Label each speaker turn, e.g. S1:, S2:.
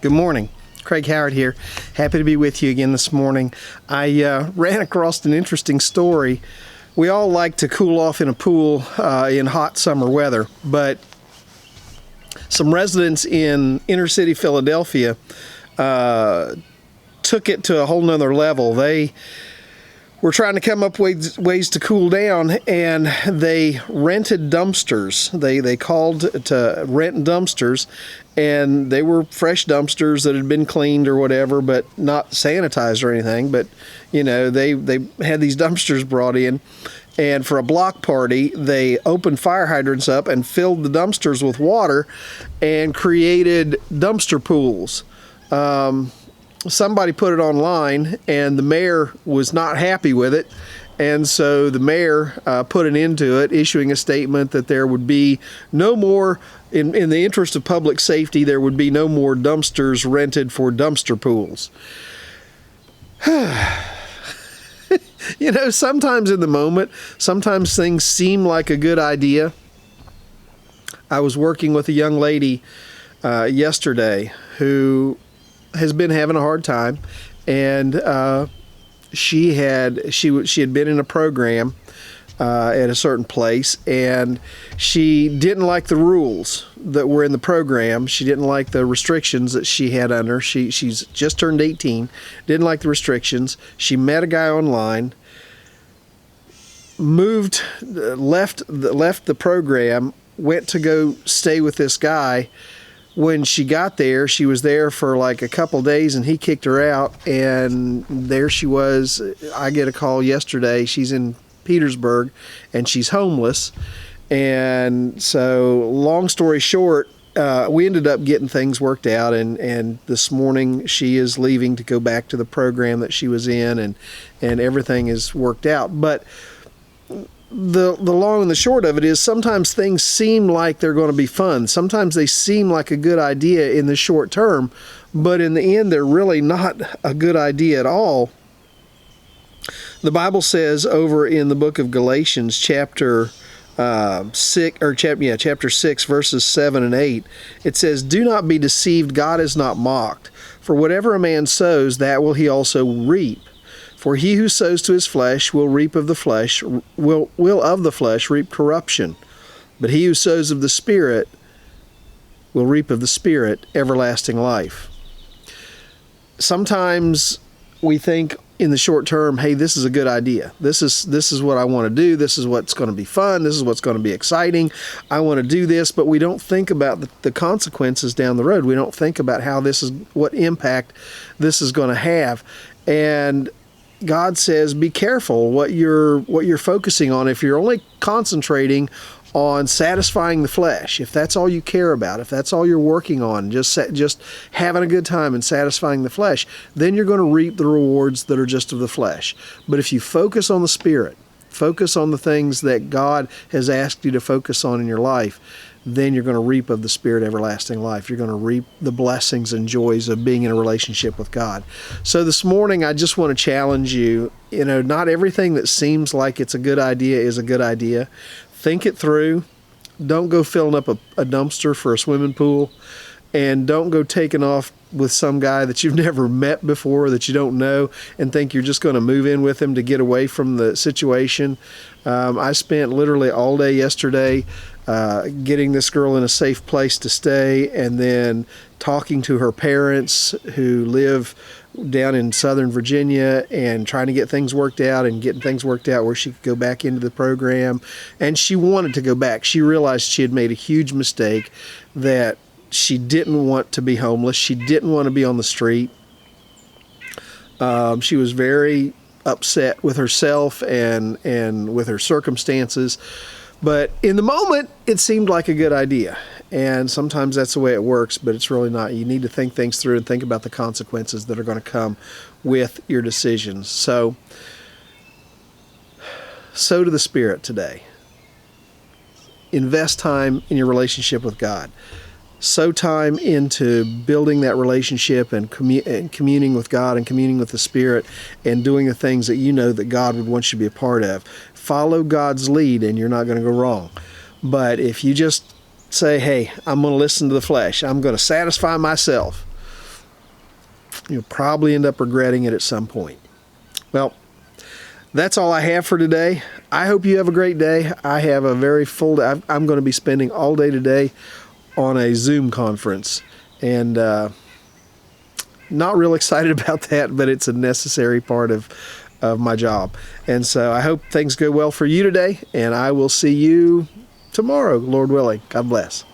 S1: Good morning. Craig Howard here. Happy to be with you again this morning. I ran across an interesting story. We all like to cool off in a pool in hot summer weather, but some residents in inner city Philadelphia took it to a whole nother level. They were trying to come up with ways to cool down, and they rented dumpsters. They called to rent dumpsters, and they were fresh dumpsters that had been cleaned or whatever, but not sanitized or anything. But, you know, they had these dumpsters brought in, and for a block party, they opened fire hydrants up and filled the dumpsters with water and created dumpster pools. Somebody put it online, and the mayor was not happy with it, and so the mayor put an end to it, issuing a statement that there would be no more, in the interest of public safety, there would be no more dumpsters rented for dumpster pools. You know, sometimes in the moment, sometimes things seem like a good idea. I was working with a young lady yesterday who has been having a hard time, and she had been in a program at a certain place, and she didn't like the rules that were in the program. She didn't like the restrictions that she had under. She's just turned 18, didn't like the restrictions. She met a guy online, left the program, went to go stay with this guy. When she got there, she was there for like a couple days, and he kicked her out, and there she was. I get a call yesterday. She's in Petersburg, and she's homeless. And so, long story short, we ended up getting things worked out, and this morning she is leaving to go back to the program that she was in, and everything is worked out. But the long and the short of it is, sometimes things seem like they're going to be fun. Sometimes they seem like a good idea in the short term, but in the end, they're really not a good idea at all. The Bible says over in the book of Galatians, chapter 6, verses 7 and 8, it says, "Do not be deceived, God is not mocked. For whatever a man sows, that will he also reap. For he who sows to his flesh will reap of the flesh, will of the flesh reap corruption. But he who sows of the Spirit will reap of the Spirit everlasting life." Sometimes we think in the short term, hey, this is a good idea. This is what I want to do. This is what's going to be fun. This is what's going to be exciting. I want to do this, but we don't think about the consequences down the road. We don't think about what impact this is going to have. And God says, be careful what you're focusing on. If you're only concentrating on satisfying the flesh, if that's all you care about, if that's all you're working on, just having a good time and satisfying the flesh, then you're going to reap the rewards that are just of the flesh. But if you focus on the Spirit, focus on the things that God has asked you to focus on in your life, then you're going to reap of the Spirit everlasting life. You're going to reap the blessings and joys of being in a relationship with God. So this morning, I just want to challenge you. You know, not everything that seems like it's a good idea is a good idea. Think it through. Don't go filling up a dumpster for a swimming pool, and don't go taking off with some guy that you've never met before, that you don't know, and think you're just going to move in with him to get away from the situation. I spent literally all day yesterday getting this girl in a safe place to stay, and then talking to her parents who live down in Southern Virginia, and trying to get things worked out, and getting things worked out where she could go back into the program. And she wanted to go back. She realized she had made a huge mistake, that she didn't want to be homeless. She didn't want to be on the street. She was very upset with herself and with her circumstances. But in the moment, it seemed like a good idea. And sometimes that's the way it works, but it's really not. You need to think things through and think about the consequences that are going to come with your decisions. So, sow to the Spirit today. Invest time in your relationship with God. Sow time into building that relationship and communing with God and communing with the Spirit, and doing the things that you know that God would want you to be a part of. Follow God's lead, and you're not going to go wrong. But if you just say, hey, I'm going to listen to the flesh, I'm going to satisfy myself, You'll probably end up regretting it at some point. Well, that's all I have for today. I hope you have a great day. I have a very full day. I'm going to be spending all day today on a Zoom conference, and not real excited about that, but it's a necessary part of my job. And so I hope things go well for you today, and I will see you tomorrow, Lord willing. God bless.